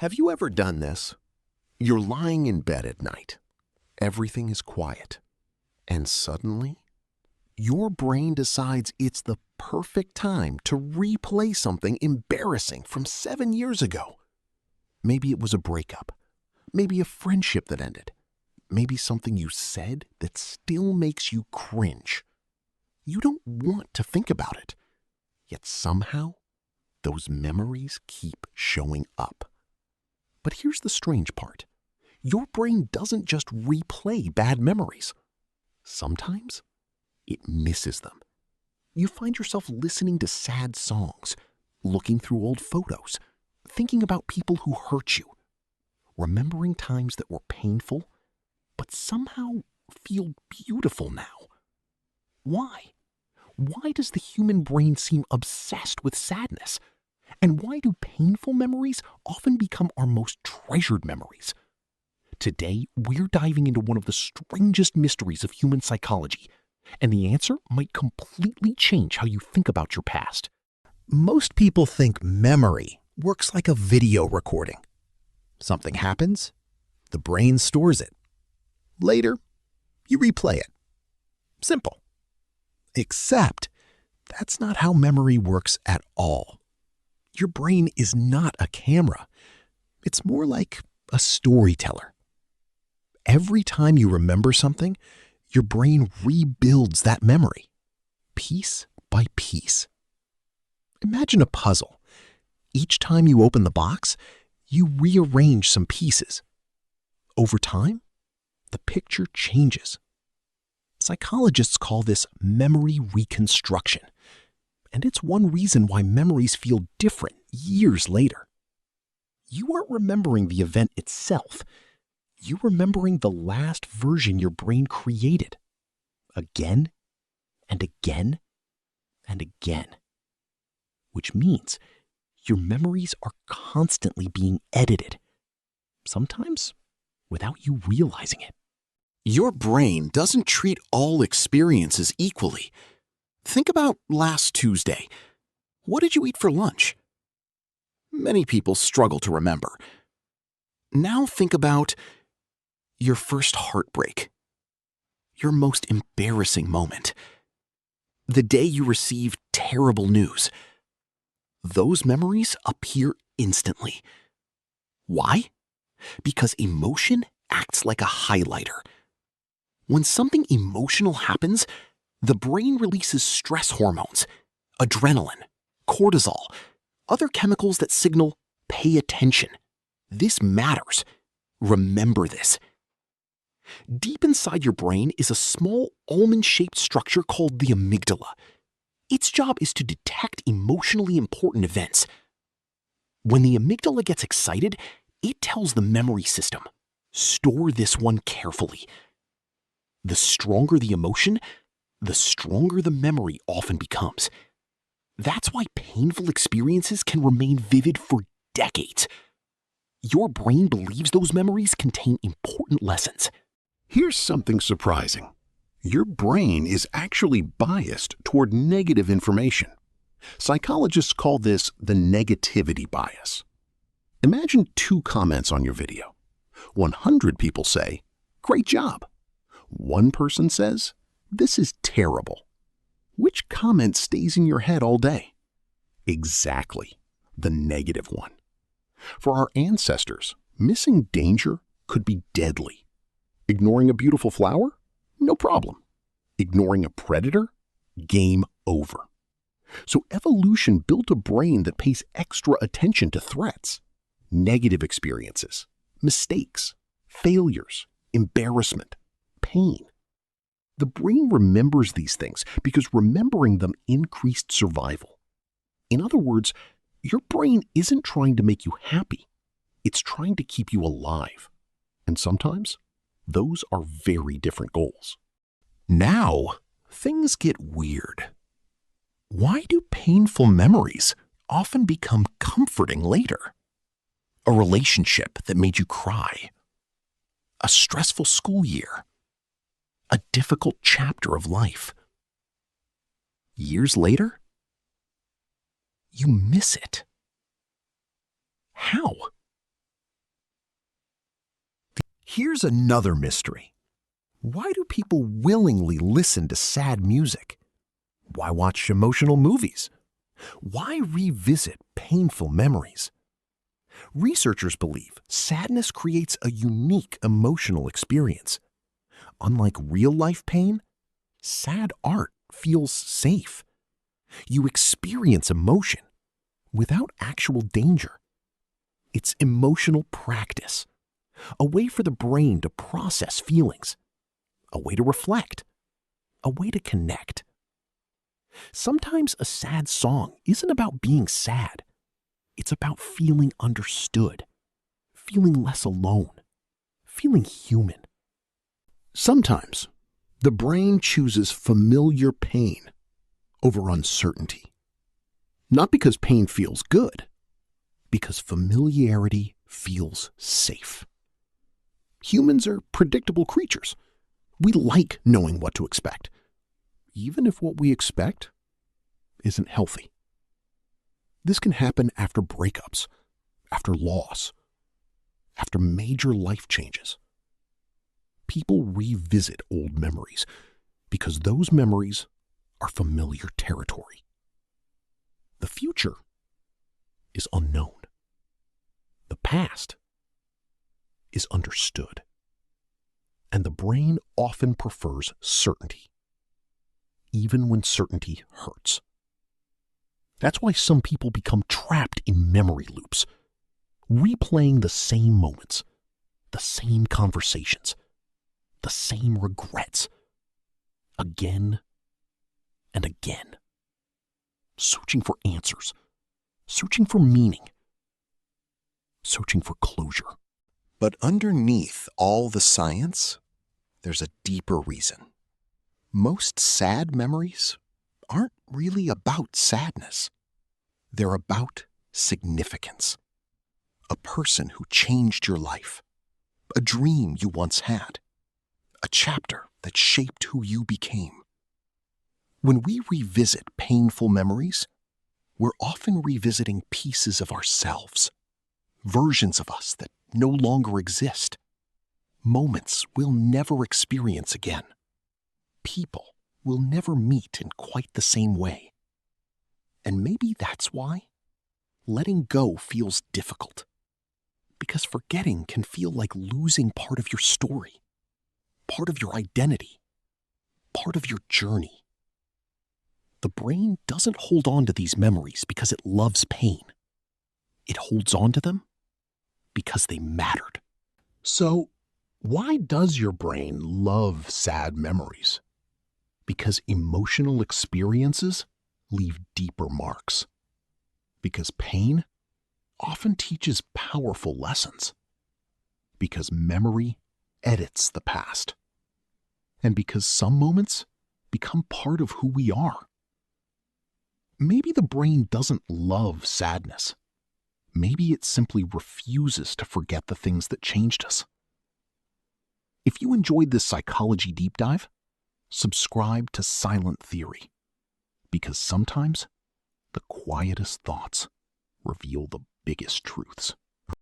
Have you ever done this? You're lying in bed at night. Everything is quiet. And suddenly, your brain decides it's the perfect time to replay something embarrassing from 7 years ago. Maybe it was a breakup. Maybe a friendship that ended. Maybe something you said that still makes you cringe. You don't want to think about it. Yet somehow, those memories keep showing up. But here's the strange part. Your brain doesn't just replay bad memories. Sometimes, it misses them. You find yourself listening to sad songs, looking through old photos, thinking about people who hurt you, remembering times that were painful, but somehow feel beautiful now. Why? Why does the human brain seem obsessed with sadness? And why do painful memories often become our most treasured memories? Today, we're diving into one of the strangest mysteries of human psychology, and the answer might completely change how you think about your past. Most people think memory works like a video recording. Something happens, the brain stores it. Later, you replay it. Simple. Except, that's not how memory works at all. Your brain is not a camera. It's more like a storyteller. Every time you remember something, your brain rebuilds that memory, piece by piece. Imagine a puzzle. Each time you open the box, you rearrange some pieces. Over time, the picture changes. Psychologists call this memory reconstruction, and it's one reason why memories feel different years later. You aren't remembering the event itself. You're remembering the last version your brain created, again and again and again. Which means your memories are constantly being edited, sometimes without you realizing it. Your brain doesn't treat all experiences equally. Think about last Tuesday. What did you eat for lunch? Many people struggle to remember. Now think about your first heartbreak, your most embarrassing moment, the day you received terrible news. Those memories appear instantly. Why? Because emotion acts like a highlighter. When something emotional happens, the brain releases stress hormones, adrenaline, cortisol, other chemicals that signal, pay attention. This matters. Remember this. Deep inside your brain is a small almond-shaped structure called the amygdala. Its job is to detect emotionally important events. When the amygdala gets excited, it tells the memory system, store this one carefully. The stronger the emotion, the stronger the memory often becomes. That's why painful experiences can remain vivid for decades. Your brain believes those memories contain important lessons. Here's something surprising. Your brain is actually biased toward negative information. Psychologists call this the negativity bias. Imagine 2 comments on your video. 100 people say, "Great job." One person says, "This is terrible." Which comment stays in your head all day? Exactly, the negative one. For our ancestors, missing danger could be deadly. Ignoring a beautiful flower? No problem. Ignoring a predator? Game over. So evolution built a brain that pays extra attention to threats, negative experiences, mistakes, failures, embarrassment, pain. The brain remembers these things because remembering them increased survival. In other words, your brain isn't trying to make you happy. It's trying to keep you alive. And sometimes, those are very different goals. Now, things get weird. Why do painful memories often become comforting later? A relationship that made you cry. A stressful school year. A difficult chapter of life. Years later, you miss it. How? Here's another mystery. Why do people willingly listen to sad music? Why watch emotional movies? Why revisit painful memories? Researchers believe sadness creates a unique emotional experience. Unlike real-life pain, sad art feels safe. You experience emotion without actual danger. It's emotional practice, a way for the brain to process feelings, a way to reflect, a way to connect. Sometimes a sad song isn't about being sad. It's about feeling understood, feeling less alone, feeling human. Sometimes the brain chooses familiar pain over uncertainty. Not because pain feels good, because familiarity feels safe. Humans are predictable creatures. We like knowing what to expect, even if what we expect isn't healthy. This can happen after breakups, after loss, after major life changes. People revisit old memories because those memories are familiar territory. The future is unknown. The past is understood. And the brain often prefers certainty, even when certainty hurts. That's why some people become trapped in memory loops, replaying the same moments, the same conversations, the same regrets, again and again, searching for answers, searching for meaning, searching for closure. But underneath all the science, there's a deeper reason. Most sad memories aren't really about sadness. They're about significance. A person who changed your life. A dream you once had. A chapter that shaped who you became. When we revisit painful memories, we're often revisiting pieces of ourselves, versions of us that no longer exist, moments we'll never experience again, people we'll never meet in quite the same way. And maybe that's why letting go feels difficult, because forgetting can feel like losing part of your story, part of your identity, part of your journey. The brain doesn't hold on to these memories because it loves pain. It holds on to them because they mattered. So, why does your brain love sad memories? Because emotional experiences leave deeper marks. Because pain often teaches powerful lessons. Because memory edits the past. And because some moments become part of who we are. Maybe the brain doesn't love sadness. Maybe it simply refuses to forget the things that changed us. If you enjoyed this psychology deep dive, subscribe to Silent Theory, because sometimes the quietest thoughts reveal the biggest truths.